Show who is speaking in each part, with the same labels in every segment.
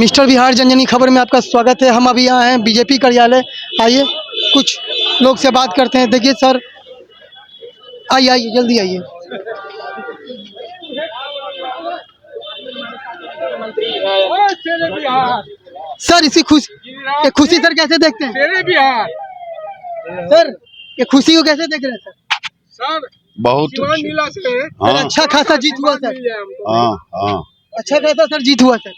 Speaker 1: Mister Bihar जनजनी खबर में आपका स्वागत है। हम अभी आए हैं बीजेपी कार्यालय। आइए कुछ लोग से बात करते हैं। देखिए सर, आइए आइए जल्दी आइए। सर इसकी खुशी सर कैसे देखते हैं? सर ये खुशी को कैसे देख रहे हैं सर?
Speaker 2: बहुत
Speaker 1: सर अच्छा खासा जीत हुआ सर।
Speaker 2: हाँ
Speaker 1: अच्छा खासा सर जीत हुआ सर।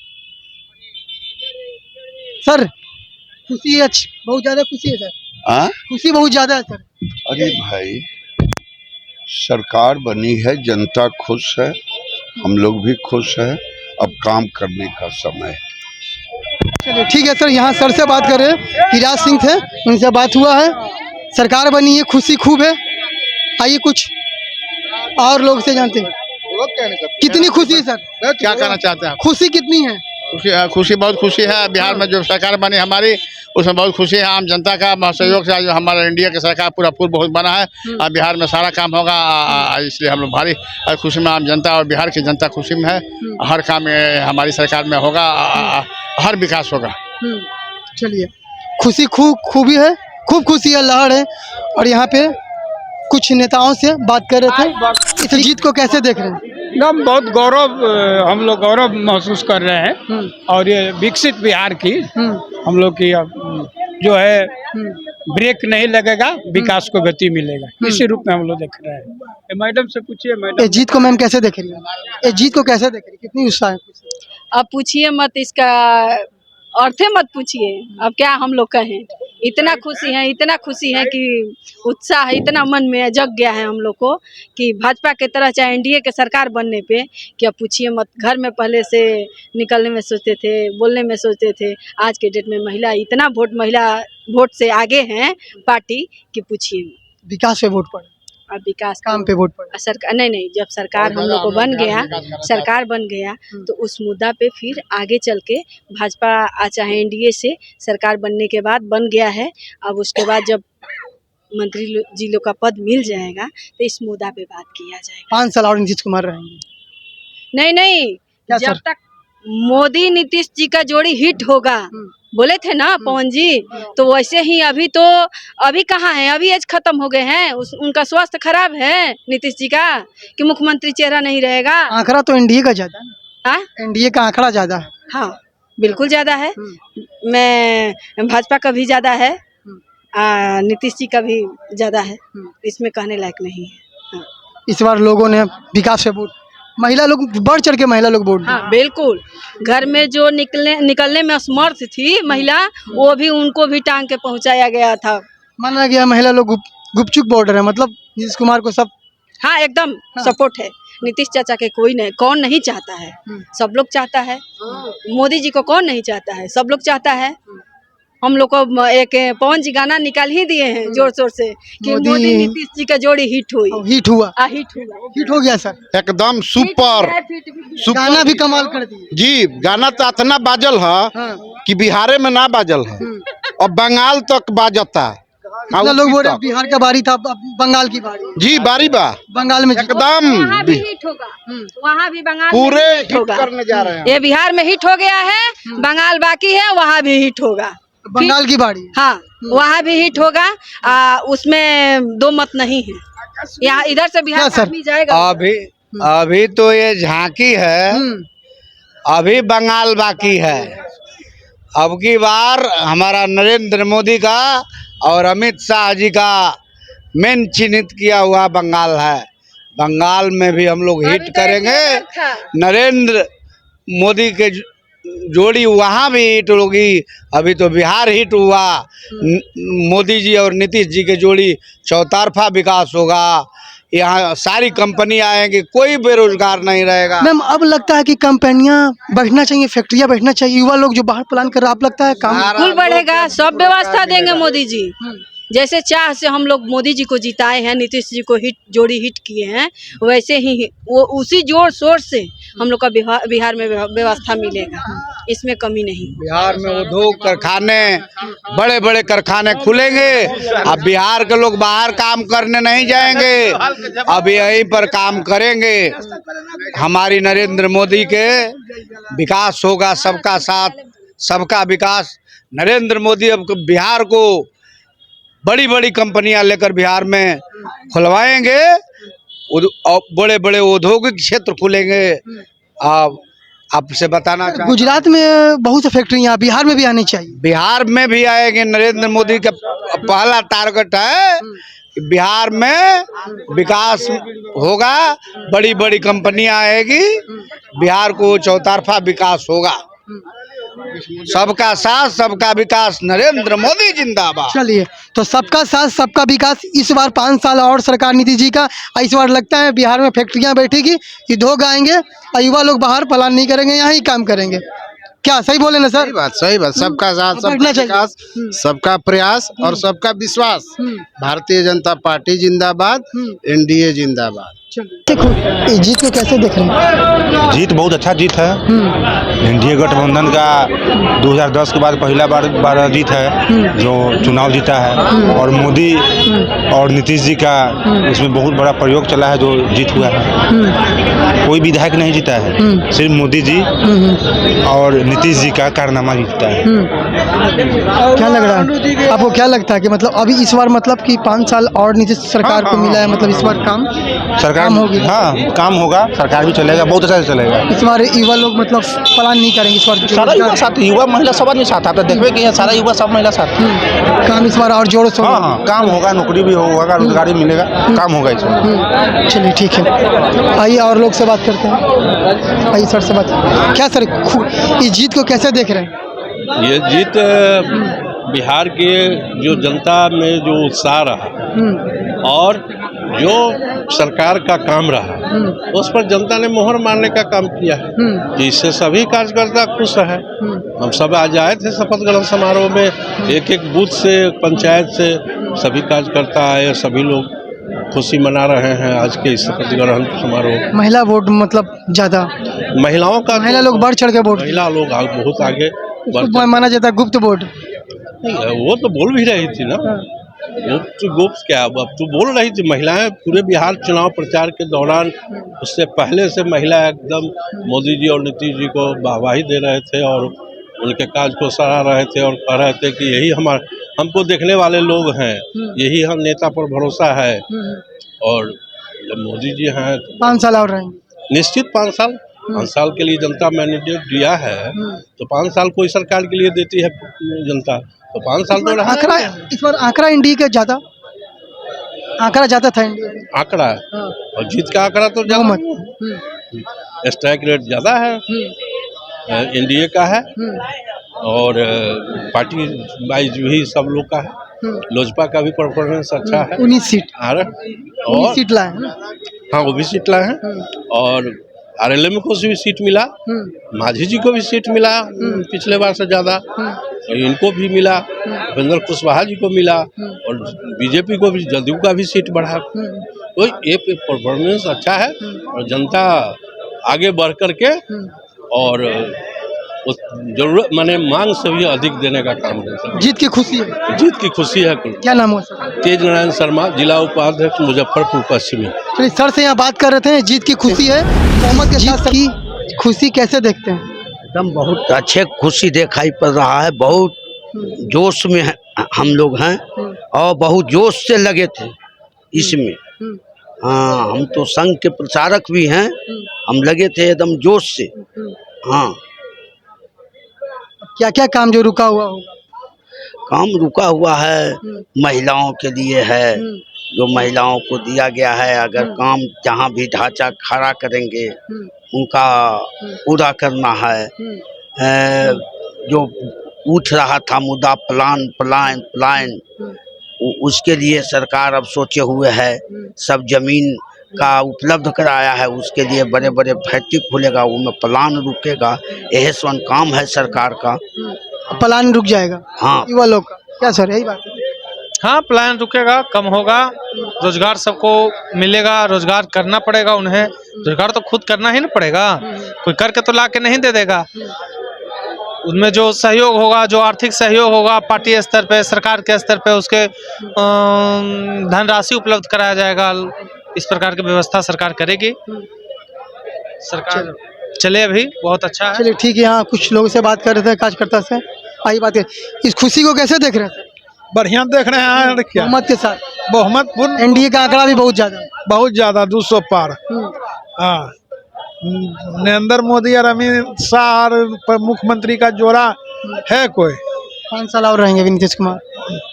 Speaker 1: सर खुशी है, बहुत ज्यादा खुशी है सर। खुशी बहुत ज्यादा है सर।
Speaker 2: अरे भाई, सरकार बनी है, जनता खुश है, हम लोग भी खुश है। अब काम करने का समय है।
Speaker 1: चलिए ठीक है सर। यहाँ सर से बात कर रहे हैं, हिराज सिंह थे, उनसे बात हुआ है। सरकार बनी है, खुशी खूब है। आइए कुछ और लोग से जानते हैं कितनी खुशी है सर।
Speaker 3: क्या कहना चाहते हैं?
Speaker 1: खुशी कितनी है?
Speaker 3: खुशी बहुत खुशी है। बिहार में जो सरकार बनी हमारी, उसमें बहुत खुशी है। आम जनता का सहयोग से जो हमारा इंडिया की सरकार पूरा बहुत बना है। अब बिहार में सारा काम होगा, इसलिए हम लोग भारी खुशी में, आम जनता और बिहार की जनता खुशी में है। हर काम हमारी सरकार में होगा, हर विकास होगा।
Speaker 1: चलिए खुशी खूबी है, खूब खुशी है, लहर है। और यहाँ पे कुछ नेताओं से बात कर रहे थे। इस जीत को कैसे देख रहे हैं?
Speaker 4: एकदम बहुत गौरव, हम लोग गौरव महसूस कर रहे हैं। और ये विकसित बिहार की हम लोग की जो है ब्रेक नहीं लगेगा, विकास को गति मिलेगा, इसी रूप में हम लोग देख रहे हैं। मैडम से पूछिए, मैडम
Speaker 1: ये जीत को मैम कैसे देख रही है? ये जीत को कैसे देख रही है? कितनी उत्साह है?
Speaker 5: अब पूछिए मत, इसका अर्थे मत पूछिए। अब क्या हम लोग कहें, इतना खुशी है कि उत्साह इतना मन में जग गया है हम लोग को कि भाजपा के तरह चाहे एनडीए के सरकार बनने पे कि अब पूछिए मत। घर में पहले से निकलने में सोचते थे, बोलने में सोचते थे। आज के डेट में महिला वोट से आगे हैं पार्टी कि पूछिए।
Speaker 1: विकास पे वोट पड़े,
Speaker 5: अब विकास
Speaker 1: काम पे वोट पड़े।
Speaker 5: सरकार नहीं, जब सरकार हम लोग को सरकार बन गया तो उस मुद्दा पे फिर आगे चल के भाजपा चाहे एनडीए से सरकार बनने के बाद बन गया है। अब उसके बाद जब मंत्री जी लोग का पद मिल जाएगा तो इस मुद्दा पे बात किया जाएगा।
Speaker 1: 5 साल और नीतीश कुमार रहेंगे?
Speaker 5: नहीं, जब तक मोदी नीतीश जी का जोड़ी हिट होगा, बोले थे ना पवन जी, तो वैसे ही अभी कहाँ है? अभी एज खत्म हो गए हैं। उनका स्वास्थ्य खराब है नीतीश जी का कि मुख्यमंत्री चेहरा नहीं रहेगा।
Speaker 1: आंकड़ा तो एनडीए का ज्यादा है। एनडीए का आंकड़ा ज्यादा है।
Speaker 5: हाँ बिल्कुल ज्यादा है। मैं भाजपा का भी ज्यादा है, नीतीश जी का भी ज्यादा है। इसमें कहने लायक नहीं है।
Speaker 1: इस बार लोगों ने विकास पे वोट, महिला लोग बढ़ चढ़ के महिला लोग वोट।
Speaker 5: हाँ बिल्कुल। घर में जो निकलने में असमर्थ थी महिला, वो भी उनको भी टांग के पहुंचाया गया था।
Speaker 1: माना गया महिला लोग गुपचुप बॉर्डर है, मतलब नीतीश कुमार को सब।
Speaker 5: हाँ एकदम सपोर्ट है। नीतीश चाचा के कौन नहीं चाहता है? सब लोग चाहता है। मोदी जी को कौन नहीं चाहता है? सब लोग चाहता है। हम लोग को एक पवन जी गाना निकाल ही दिए हैं जोर शोर से कि मोदी नीतीश जी का जोड़ी हिट
Speaker 1: हो गया सर।
Speaker 2: एकदम सुपर
Speaker 1: गाना भी कमाल कर दिया
Speaker 2: जी। गाना तो इतना बाजल है कि बिहार में ना बाजल है, और बंगाल तक बाजता है।
Speaker 1: लोग बोल रहे बिहार का बारी था, अब बंगाल की बारी
Speaker 2: जी। बारी बा
Speaker 1: बंगाल में
Speaker 2: एकदम
Speaker 5: वहाँ भी हिट होगा, वहाँ भी बंगाल
Speaker 2: पूरे हिट करने जा रहे हैं।
Speaker 5: ये बिहार में हिट हो गया है, बंगाल बाकी है, वहाँ भी हिट होगा।
Speaker 1: बंगाल की बारी।
Speaker 5: हाँ वहाँ भी हिट होगा, उसमें दो मत नहीं है। यहाँ इधर से बिहार से भी जाएगा।
Speaker 4: अभी तो ये झांकी है, अभी बंगाल बाकी है। अब की बार हमारा नरेंद्र मोदी का और अमित शाह जी का मेन चिन्हित किया हुआ बंगाल है। बंगाल में भी हम लोग हिट करेंगे। नरेंद्र मोदी के जोड़ी वहाँ भी हिट होगी। अभी तो बिहार हिट हुआ, मोदी जी और नीतीश जी के जोड़ी चौतरफा विकास होगा। यहाँ सारी कंपनी आएंगी, कोई बेरोजगार नहीं रहेगा।
Speaker 1: मैम अब लगता है कि कंपनियां बैठना चाहिए, फैक्ट्रियां बैठना चाहिए। युवा लोग जो बाहर प्लान कर रहा है, आप लगता है काम
Speaker 5: बिल्कुल बढ़ेगा। सब व्यवस्था देंगे मोदी जी। जैसे चाह से हम लोग मोदी जी को जिताए हैं, नीतीश जी को जोड़ी हिट किए हैं, वैसे ही वो उसी जोर शोर से हम लोग का बिहार में व्यवस्था मिलेगा। इसमें कमी नहीं।
Speaker 4: बिहार में उद्योग कारखाने, बड़े बड़े कारखाने खुलेंगे। अब बिहार के लोग बाहर काम करने नहीं जाएंगे, अब यहीं पर काम करेंगे। हमारी नरेंद्र मोदी के विकास होगा, सबका साथ सबका विकास। नरेंद्र मोदी अब बिहार को बड़ी बड़ी कंपनियां लेकर बिहार में खुलवाएंगे, बड़े बड़े औद्योगिक क्षेत्र खुलेंगे। आपसे बताना चाहता,
Speaker 1: गुजरात में बहुत सी फैक्ट्रियाँ बिहार में भी आनी चाहिए।
Speaker 4: बिहार में भी आएंगे। नरेंद्र मोदी का पहला टारगेट है कि बिहार में विकास होगा, बड़ी बड़ी कंपनियां आएगी, बिहार को चौतरफा विकास होगा। सबका साथ सबका विकास, नरेंद्र मोदी जिंदाबाद।
Speaker 1: चलिए, तो सबका साथ सबका विकास इस बार 5 साल और सरकार नीतीश जी का। इस बार लगता है बिहार में फैक्ट्रियां बैठेगी, उद्योग आएंगे और युवा लोग बाहर पलायन नहीं करेंगे, यहाँ ही काम करेंगे। क्या सही बोले ना सर?
Speaker 6: सही बात। सबका साथ सबका विकास, सबका प्रयास और सबका विश्वास। भारतीय जनता पार्टी जिंदाबाद, एनडीए जिंदाबाद।
Speaker 1: इस जीत को कैसे देख रहे हैं?
Speaker 7: जीत बहुत अच्छा जीत है। एनडीए गठबंधन का 2010 के बाद पहला बार जीत है जो चुनाव जीता है, और मोदी और नीतीश जी का इसमें बहुत बड़ा प्रयोग चला है जो जीत हुआ है। कोई विधायक नहीं जीता है, सिर्फ मोदी जी और नीतीश जी का कारनामा जीता है।
Speaker 1: क्या लग रहा है आपको? क्या लगता है कि मतलब अभी इस बार मतलब कि 5 साल और नीतीश सरकार को मिला है, मतलब इस बार काम
Speaker 7: सरकार
Speaker 1: होगी?
Speaker 7: हाँ, काम होगा, सरकार भी चलेगा, बहुत अच्छा से चलेगा।
Speaker 1: इस बार युवा लोग मतलब पलायन नहीं करेंगे इस बार?
Speaker 7: सारा युवा साथ, युवा महिला सब आदमी साथ आता है। देखिए कि सारा युवा सब महिला साथ।
Speaker 1: काम इस बार और जोरों से?
Speaker 7: हाँ, काम होगा, नौकरी भी होगा, रोजगार भी मिलेगा, काम होगा इस बार।
Speaker 1: चलिए ठीक है, आइए और लोग से बात करते हैं। आइए सर से बात। क्या सर, इस जीत को कैसे देख रहे हैं?
Speaker 8: ये जीत बिहार के जो जनता में जो उत्साह रहा और जो सरकार का काम रहा, उस पर जनता ने मोहर मारने का काम किया है, जिससे सभी कार्यकर्ता खुश है। हम सब आज आए थे शपथ ग्रहण समारोह में, एक एक बूथ से, पंचायत से सभी कार्यकर्ता आए, सभी लोग खुशी मना रहे हैं आज के इस शपथ ग्रहण समारोह।
Speaker 1: महिला वोट मतलब ज्यादा,
Speaker 8: महिलाओं का,
Speaker 1: महिला लोग बढ़ चढ़ के वोट,
Speaker 8: महिला लोग बहुत आगे
Speaker 1: माना जाता है गुप्त वोट।
Speaker 8: वो तो बोल भी रही थी ना, गुप्त क्या, अब तो बोल रही थी। महिलाएं पूरे बिहार चुनाव प्रचार के दौरान, उससे पहले से महिला एकदम मोदी जी और नीतीश जी को वाहवाही दे रहे थे और उनके काज को सराह रहे थे और कह रहे थे कि यही हमको देखने वाले लोग हैं, यही हम नेता पर भरोसा है। और जब मोदी जी हैं
Speaker 1: 5 साल और रहेंगे
Speaker 8: निश्चित। 5 साल के लिए जनता मैंडेट दिया है, तो 5 साल कोई सरकार के लिए देती है जनता, तो 5 साल तो रहा।
Speaker 1: आंकड़ा इस बार, आंकड़ा एनडीए का ज्यादा, आंकड़ा ज्यादा था एनडीए
Speaker 8: आंकड़ा है और जीत का आंकड़ा तो ज्यादा, स्ट्राइक रेट ज्यादा है एनडीए का है, और पार्टी वाइज भी सब लोग का है। लोजपा का भी परफॉर्मेंस अच्छा है।
Speaker 1: 19 सीट,
Speaker 8: और
Speaker 1: 19 सीट लाए।
Speaker 8: हाँ, वो भी सीट लाए हैं, और आरएलएम को भी सीट मिला, माझी जी को भी सीट मिला पिछले बार से ज्यादा, और इनको भी मिला, भूपेंद्र कुशवाहा जी को मिला, और बीजेपी को भी, जदयू का भी सीट बढ़ा। तो ये परफॉर्मेंस अच्छा है और जनता आगे बढ़ करके और जरूरत माने मांग से भी अधिक देने का काम है।
Speaker 1: जीत की खुशी है?
Speaker 8: जीत की खुशी है।
Speaker 1: क्या नाम हो सर?
Speaker 8: तेज नारायण शर्मा, जिला उपाध्यक्ष मुजफ्फरपुर पश्चिमी।
Speaker 1: चलिए, सर से यहाँ बात कर रहे थे, जीत की खुशी है, मोहम्मद के साथ की खुशी कैसे देखते हैं?
Speaker 9: एकदम बहुत अच्छे खुशी दिखाई पड़ रहा है, बहुत जोश में हम लोग हैं और बहुत जोश से लगे थे इसमें। हाँ, हम तो संघ के प्रचारक भी हैं, हम लगे थे एकदम जोश से। हाँ,
Speaker 1: क्या क्या काम जो रुका हुआ होगा?
Speaker 9: काम रुका हुआ है, महिलाओं के लिए है, जो महिलाओं को दिया गया है, अगर काम जहाँ भी ढांचा खड़ा करेंगे उनका पूरा करना है। जो उठ रहा था मुद्दा पलायन, उसके लिए सरकार अब सोचे हुए है, सब जमीन का उपलब्ध कराया है, उसके लिए बड़े बड़े फैक्ट्री खुलेगा, उनमें पलायन रुकेगा, यही सब काम है सरकार का।
Speaker 1: पलायन रुक जाएगा?
Speaker 9: हाँ,
Speaker 1: युवा लोग का क्या सर, यही बात है?
Speaker 10: हाँ, पलायन रुकेगा, कम होगा, रोजगार सबको मिलेगा, रोजगार करना पड़ेगा उन्हें, रोजगार तो खुद करना ही ना पड़ेगा, कोई करके तो ला के नहीं दे देगा। उनमें जो सहयोग होगा, जो आर्थिक सहयोग होगा पार्टी स्तर पे, सरकार के स्तर पे, उसके धनराशि उपलब्ध कराया जाएगा। इस प्रकार की व्यवस्था सरकार करेगी। सरकार चले अभी बहुत अच्छा है।
Speaker 1: चलिए ठीक है, यहाँ कुछ लोगों से बात कर रहे थे कार्यकर्ता से, आइए बात करें। इस खुशी को कैसे देख रहे हैं?
Speaker 11: बढ़िया देख रहे हैं। क्या
Speaker 1: बहुमत के साथ,
Speaker 11: बहुमत पूर्ण,
Speaker 1: एनडीए का आंकड़ा भी बहुत ज्यादा है।
Speaker 11: बहुत ज्यादा 200 पार। हाँ, नरेंद्र मोदी और अमित शाह और मुख्यमंत्री का जोड़ा है कोई।
Speaker 1: 5 साल और रहेंगे अभी नीतीश कुमार।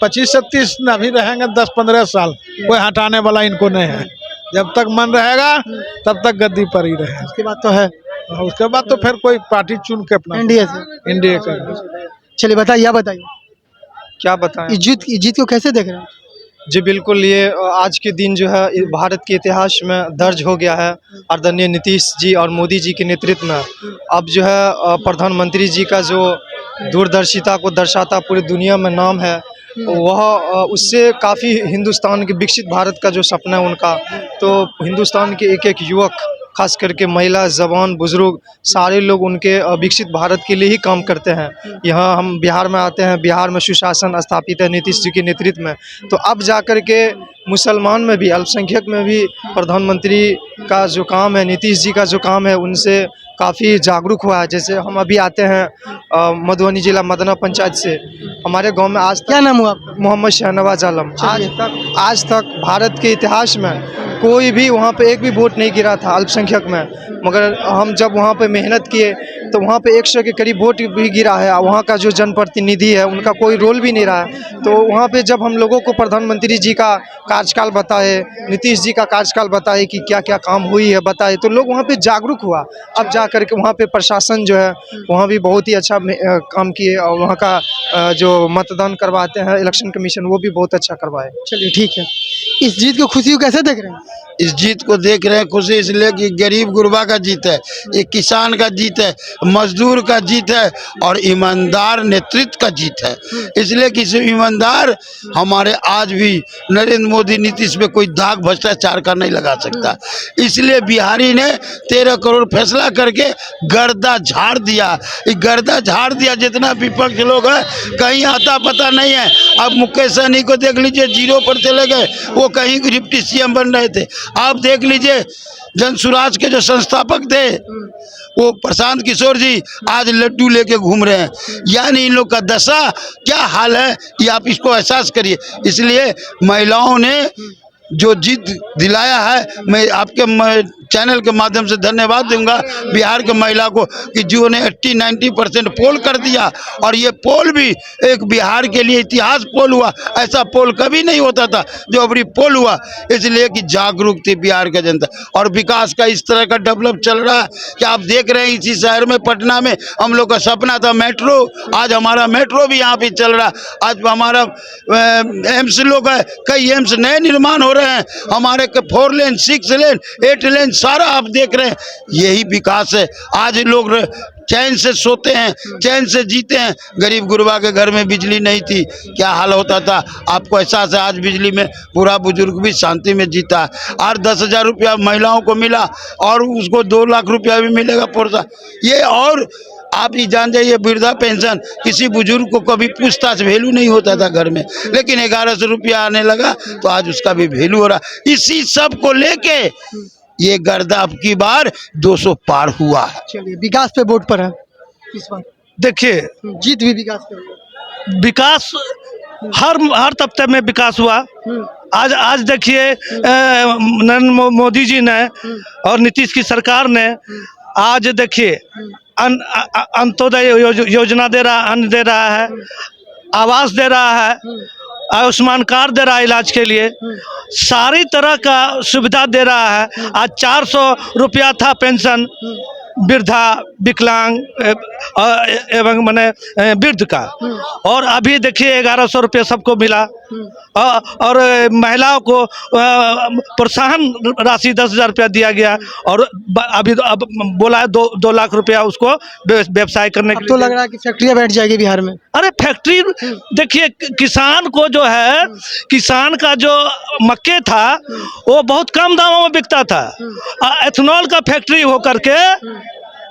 Speaker 11: 25-36 अभी रहेंगे, 10-15 साल कोई हटाने वाला इनको नहीं है। जब तक मन रहेगा तब तक गद्दी पर ही रहेगा।
Speaker 1: उसके बाद तो है,
Speaker 11: उसके बाद तो फिर कोई पार्टी चुन के अपना
Speaker 1: एनडीए से।
Speaker 11: एनडीए का।
Speaker 1: चलिए बताइए, आप बताइए
Speaker 10: क्या बताएं?
Speaker 1: इस जीत को कैसे देख रहे हैं?
Speaker 12: जी बिल्कुल, ये आज के दिन जो है भारत के इतिहास में दर्ज हो गया है। आदरणीय नीतीश जी और मोदी जी के नेतृत्व में अब जो है प्रधानमंत्री जी का जो दूरदर्शिता को दर्शाता पूरी दुनिया में नाम है, वह उससे काफ़ी हिंदुस्तान के विकसित भारत का जो सपना है उनका, तो हिंदुस्तान के एक एक युवक, खास करके महिला, जवान, बुजुर्ग, सारे लोग उनके विकसित भारत के लिए ही काम करते हैं। यहाँ हम बिहार में आते हैं, बिहार में सुशासन स्थापित है नीतीश जी के नेतृत्व में। तो अब जाकर के मुसलमान में भी, अल्पसंख्यक में भी प्रधानमंत्री का जो काम है, नीतीश जी का जो काम है, उनसे काफ़ी जागरूक हुआ है। जैसे हम अभी आते हैं मधुबनी जिला मदना पंचायत से, हमारे गांव में आज
Speaker 1: क्या नाम हुआ आपका?
Speaker 12: मोहम्मद शहनवाज आलम। आज तक भारत के इतिहास में कोई भी वहाँ पे एक भी वोट नहीं गिरा था अल्पसंख्यक में, मगर हम जब वहाँ पे मेहनत किए तो वहाँ पे 100 के करीब वोट भी गिरा है। वहाँ का जो जनप्रतिनिधि है उनका कोई रोल भी नहीं रहा है। तो वहाँ पे जब हम लोगों को प्रधानमंत्री जी का कार्यकाल बताए, नीतीश जी का कार्यकाल बताए कि क्या क्या काम हुई है बताए, तो लोग वहाँ पे जागरूक हुआ। अब जा कर के वहाँ पे प्रशासन जो है वहाँ भी बहुत ही अच्छा काम किए, और वहाँ का जो मतदान करवाते हैं इलेक्शन कमीशन, वो भी बहुत अच्छा करवाए।
Speaker 1: चलिए ठीक है, इस जीत को, खुशी को कैसे देख रहे हैं?
Speaker 2: इस जीत को देख रहे हैं खुशी इसलिए कि गरीब गुरबा का जीत है, एक किसान का जीत है, मजदूर का जीत है और ईमानदार नेतृत्व का जीत है। इसलिए कि ईमानदार हमारे आज भी नरेंद्र मोदी नीतीश पे कोई दाग भ्रष्टाचार का नहीं लगा सकता। इसलिए बिहारी ने 13 करोड़ फैसला करके गर्दा झाड़ दिया। ये गर्दा झाड़ दिया, जितना विपक्ष लोग है कहीं आता पता नहीं है। अब मुकेश सहनी को देख लीजिए, 0 पर चले गए, वो कहीं डिप्टी सीएम बन रहे थे। आप देख लीजिए, जन सुराज के जो संस्थापक थे वो प्रशांत किशोर जी आज लड्डू लेके घूम रहे हैं। यानी इन लोग का दशा क्या हाल है, ये आप इसको एहसास करिए। इसलिए महिलाओं ने जो जीत दिलाया है, मैं आपके चैनल के माध्यम से धन्यवाद दूंगा बिहार के महिला को कि जिन्होंने 80-90% पोल कर दिया। और ये पोल भी एक बिहार के लिए इतिहास पोल हुआ। ऐसा पोल कभी नहीं होता था जो अभी पोल हुआ, इसलिए कि जागरूक थी बिहार का जनता। और विकास का इस तरह का डेवलप चल रहा है कि आप देख रहे हैं, इसी शहर में पटना में हम लोग का सपना था मेट्रो, आज हमारा मेट्रो भी यहाँ पे चल रहा है। आज हमारा एम्स लोग है, कई एम्स नए निर्माण हो रहे हैं, हमारे 4 लेन 6 लेन 8 लेन सारा आप देख रहे हैं। यही विकास है। आज लोग चैन से सोते हैं, चैन से जीते हैं। गरीब गुरबा के घर में बिजली नहीं थी, क्या हाल होता था आपको एहसास है। आज बिजली में पूरा बुजुर्ग भी शांति में जीता है। और 10,000 रुपया महिलाओं को मिला और उसको 2 लाख रुपया भी मिलेगा प्रोत्साहन। ये और आप ही जान जाइए, वृद्धा पेंशन किसी बुजुर्ग को कभी पूछताछ वैल्यू नहीं होता था घर में, लेकिन 1100 रुपया आने लगा तो आज उसका भी वैल्यू हो रहा। इसी सब को लेके ये गर्दा अब की बार 200 पार हुआ है।
Speaker 1: चलिए, विकास पे वोट पर है इस बार।
Speaker 11: देखिए,
Speaker 1: जीत भी विकास पे हुई।
Speaker 11: विकास हर तबके में विकास हुआ। आज देखिए, नरेंद्र मोदी जी ने और नीतीश की सरकार ने आज देखिए अंत्योदय योजना दे रहा, अन्न दे रहा है, आवास दे रहा है, आयुष्मान कार्ड दे रहा है इलाज के लिए, सारी तरह का सुविधा दे रहा है। आज 400 रुपया था पेंशन वृद्धा, विकलांग एवं मैंने वृद्ध का, और अभी देखिए 1100 रुपये सबको मिला। और महिलाओं को प्रोत्साहन राशि 10,000 रुपया दिया गया, और अभी अब बोला है 2 लाख रुपया उसको व्यवसाय करने के लिए।
Speaker 1: तो लग रहा है कि फैक्ट्रियां बैठ जाएगी बिहार में।
Speaker 11: अरे फैक्ट्री देखिए, किसान को जो है, किसान का जो मक्के था वो बहुत कम दामों में बिकता था। एथेनॉल का फैक्ट्री हो करके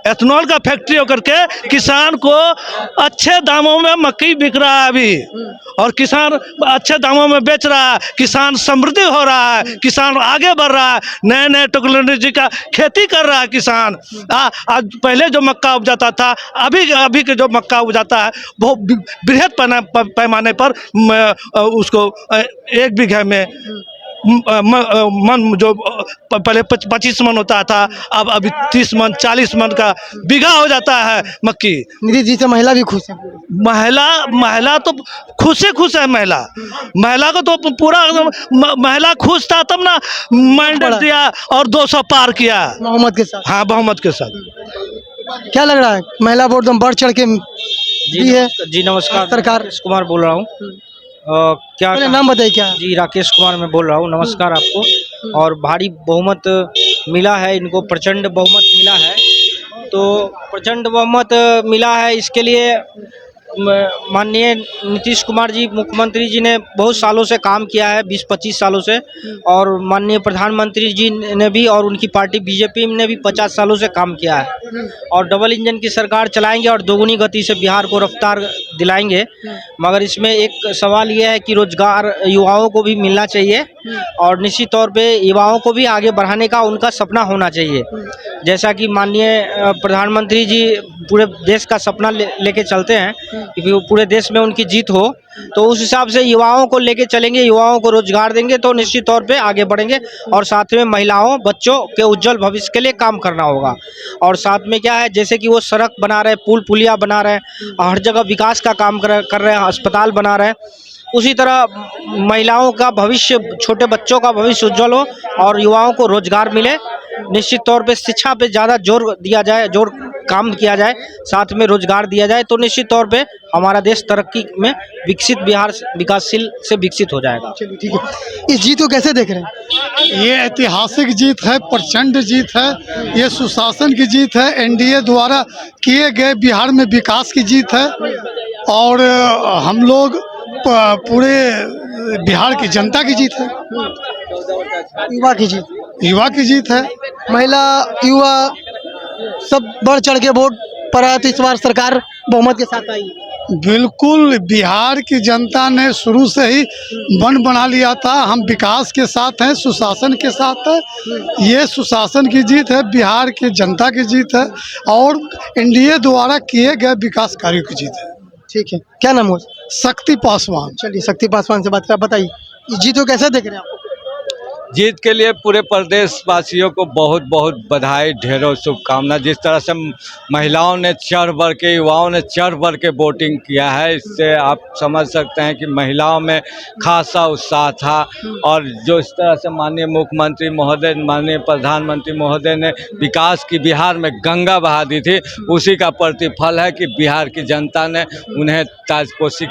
Speaker 11: एथेनॉल का फैक्ट्री होकर के किसान को अच्छे दामों में मक्की बिक रहा है अभी, और किसान अच्छे दामों में बेच रहा है, किसान समृद्धि हो रहा है, किसान आगे बढ़ रहा है, नए नए टेक्नोलॉजी का खेती कर रहा है किसान। आज पहले जो मक्का उपजाता था, अभी के जो मक्का उपजाता है वो बृहद पैमाने पर उसको 1 बीघे में मन जो पहले 25 मन होता था, अब अभी 30 मन 40 मन का बीघा हो जाता है मक्की।
Speaker 1: नीतीश जी से महिला भी खुश है।
Speaker 11: महिला तो खुश है। महिला को तो पूरा महिला खुश था, तब ना मैंडेट दिया और 200 पार किया
Speaker 1: बहुमत के साथ।
Speaker 11: हाँ, बहुमत के साथ।
Speaker 1: क्या लग रहा है, महिला वोट एकदम बढ़ चढ़ के दी है?
Speaker 13: जी नमस्कार,
Speaker 1: सरकार।
Speaker 13: राकेश कुमार बोल रहा हूँ। क्या
Speaker 1: नाम बताइए क्या?
Speaker 13: जी राकेश कुमार मैं बोल रहा हूँ। नमस्कार आपको। और भारी बहुमत मिला है इनको, प्रचंड बहुमत मिला है। तो प्रचंड बहुमत मिला है, इसके लिए माननीय नीतीश कुमार जी मुख्यमंत्री जी ने बहुत सालों से काम किया है, 20-25 सालों से। और माननीय प्रधानमंत्री जी ने भी और उनकी पार्टी बीजेपी ने भी 50 सालों से काम किया है। और डबल इंजन की सरकार चलाएंगे और दोगुनी गति से बिहार को रफ्तार दिलाएंगे। मगर इसमें एक सवाल ये है कि रोजगार युवाओं को भी मिलना चाहिए, और निश्चित तौर पे युवाओं को भी आगे बढ़ाने का उनका सपना होना चाहिए। जैसा कि माननीय प्रधानमंत्री जी पूरे देश का सपना लेके चलते हैं कि पूरे देश में उनकी जीत हो, तो उस हिसाब से युवाओं को लेके चलेंगे, युवाओं को रोजगार देंगे तो निश्चित तौर पे आगे बढ़ेंगे। और साथ में महिलाओं बच्चों के उज्जवल भविष्य के लिए काम करना होगा। और साथ में क्या है, जैसे कि वो सड़क बना रहे, पुल पुलिया बना रहे, हर जगह विकास का काम कर रहे हैं, अस्पताल बना रहे हैं, उसी तरह महिलाओं का भविष्य, छोटे बच्चों का भविष्य उज्जवल हो और युवाओं को रोजगार मिले। निश्चित तौर पे शिक्षा पे ज़्यादा जोर दिया जाए, काम किया जाए, साथ में रोजगार दिया जाए, तो निश्चित तौर पे हमारा देश तरक्की में विकसित, बिहार विकासशील से विकसित हो जाएगा।
Speaker 1: चलिए ठीक है। इस जीत को कैसे देख रहे हैं?
Speaker 14: ये ऐतिहासिक जीत है, प्रचंड जीत है, ये सुशासन की जीत है, एनडीए द्वारा किए गए बिहार में विकास की जीत है। और हम लोग पूरे बिहार की जनता की जीत है, युवा की जीत है।
Speaker 1: महिला युवा सब बढ़ चढ़ के वोट पर आया, तो इस बार सरकार बहुमत के साथ आई।
Speaker 14: बिल्कुल, बिहार की जनता ने शुरू से ही मन बना लिया था, हम विकास के साथ हैं, सुशासन के साथ है। ये सुशासन की जीत है, बिहार की जनता की जीत है, और एनडीए द्वारा किए गए विकास कार्यों की जीत है।
Speaker 1: ठीक है, क्या नाम हो?
Speaker 14: शक्ति पासवान।
Speaker 1: चलिए शक्ति पासवान से बात कर, बताइए इस जीत को कैसे देख रहे हैं आप?
Speaker 15: जीत के लिए पूरे प्रदेश वासियों को बहुत बहुत बधाई, ढेरों शुभकामना। जिस तरह से महिलाओं ने चढ़ बढ़ के, युवाओं ने चढ़ बढ़ के वोटिंग किया है, इससे आप समझ सकते हैं कि महिलाओं में खासा उत्साह था। और जो इस तरह से माननीय मुख्यमंत्री महोदय, माननीय प्रधानमंत्री महोदय ने विकास की बिहार में गंगा बहा दी थी, उसी का प्रतिफल है कि बिहार की जनता ने उन्हें ताजपोशी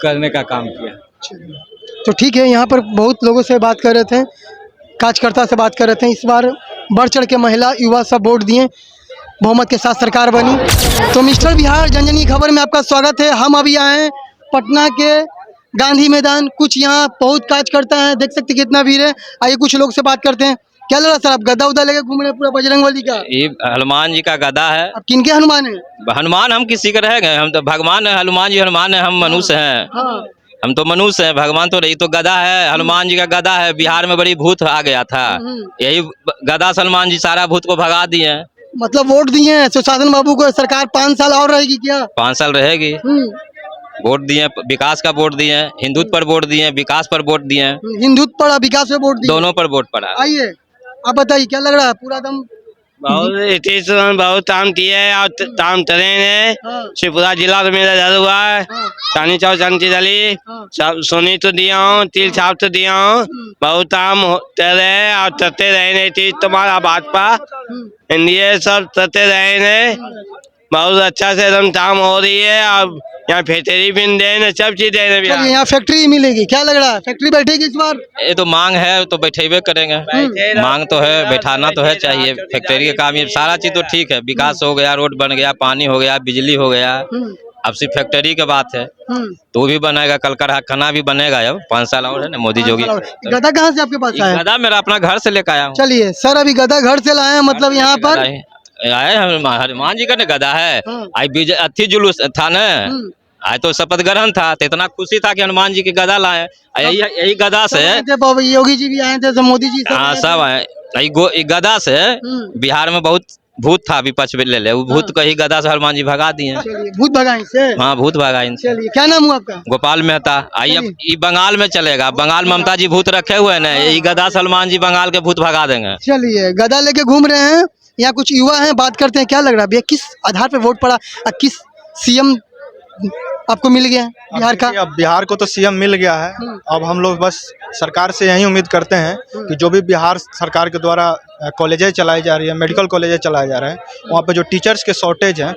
Speaker 15: करने का काम किया।
Speaker 1: तो ठीक है, यहाँ पर बहुत लोगों से बात कर रहे थे, कार्यकर्ता से बात कर रहे थे। इस बार बढ़ चढ़ के महिला युवा सब वोट दिए, बहुमत के साथ सरकार बनी। तो मिस्टर बिहार जनजन की खबर में आपका स्वागत है। हम अभी आए हैं पटना के गांधी मैदान। कुछ यहाँ बहुत कार्यकर्ता हैं, देख सकते कितना भीड़ है। आइए कुछ लोग से बात करते हैं। क्या लग रहा सर, आप गदा उदा लेके घूम रहे हैं पूरा बजरंगबली का?
Speaker 16: ये हनुमान जी का गदा है।
Speaker 1: अब किनके हनुमान है?
Speaker 16: हनुमान हम किसी के रह गए, हम तो भगवान है, हनुमान जी हनुमान है, हम मनुष्य हैं।
Speaker 1: हाँ।
Speaker 16: हम तो मनुष्य हैं, भगवान तो नहीं। तो गदा है, हनुमान जी का गदा है। बिहार में बड़ी भूत आ गया था, यही गदा से हनुमान जी सारा भूत को भगा दिए।
Speaker 1: मतलब वोट दिए हैं सुशासन बाबू को, सरकार 5 साल और रहेगी क्या?
Speaker 16: 5 साल रहेगी। वोट दिए, विकास का वोट दिए, हिंदुत्व पर वोट दिए, विकास पर वोट दिए।
Speaker 1: हिंदुत्व पर, विकास पर वोट दिए,
Speaker 16: दोनों पर वोट पड़ा।
Speaker 1: आइए आप बताइए क्या लग रहा है? पूरा दम
Speaker 17: बहुत काम किए है और काम करेंगे। शिवपुरा जिला तो मेरा घर हुआ है, चांदी चौक चंकी दली सब सोनी तो दिया हूँ, तिल छाप तो दिया हूँ, बहुत काम कर रहे हैं और करते रहे। चीज तुम्हारा भाजपा एनडीए सब करते रहे, बहुत अच्छा से एकदम काम हो रही है। और यहाँ फैक्ट्री भी दे, सब चीज दे रहे हैं।
Speaker 1: यहाँ फैक्ट्री मिलेगी, क्या लग रहा है फैक्ट्री बैठेगी इस बार?
Speaker 16: ये तो मांग है, तो बैठेबे करेंगे। मांग तो है, बैठाना तो है, चाहिए फैक्ट्री के काम। ये सारा चीज तो ठीक है, विकास हो गया, रोड बन गया, पानी हो गया, बिजली हो गया। अब सिर्फ फैक्ट्री की बात है, तो भी बनेगा, कल कारखाना भी बनेगा। अब 5 साल और है ना मोदी जोगी।
Speaker 1: गदा कहाँ से आपके पास आया?
Speaker 16: गदा मेरा अपना घर से लेकर आया हूँ।
Speaker 1: चलिए सर, अभी गदा घर से लाए हैं, मतलब यहाँ पर
Speaker 16: आए हनुमान जी का ना गदा है। आई अथी जुलूस था ना, आज तो शपथ ग्रहण था, तो इतना खुशी था कि हनुमान जी की गदा लाए। यही गदा से
Speaker 1: योगी जी भी आए थे, मोदी जी
Speaker 16: हाँ सब आए। यही गदा से बिहार में बहुत भूत था, विपक्ष ले ले वो भूत को ही गदा से हनुमान जी भगा दिए।
Speaker 1: भूत भगा इनसे।
Speaker 16: हाँ भूत भगा इनसे।
Speaker 1: चलिए, क्या नाम हुआ आपका?
Speaker 16: गोपाल मेहता। आई अब ये बंगाल में चलेगा, बंगाल ममता जी भूत रखे हुए हैं, यही गदा से हनुमान जी बंगाल के भूत भगा देंगे।
Speaker 1: चलिए, गदा लेके घूम रहे हैं, यहाँ कुछ युवा हैं, बात करते हैं। क्या लग रहा है भैया, किस आधार पे वोट पड़ा, किस सीएम आपको मिल गया बिहार का?
Speaker 12: अब बिहार को तो सीएम मिल गया है, अब हम लोग बस सरकार से यही उम्मीद करते हैं कि जो भी बिहार सरकार के द्वारा कॉलेजें चलाई जा रही है, मेडिकल कॉलेजें चलाए जा रहे हैं, वहाँ पे जो टीचर्स के शॉर्टेज हैं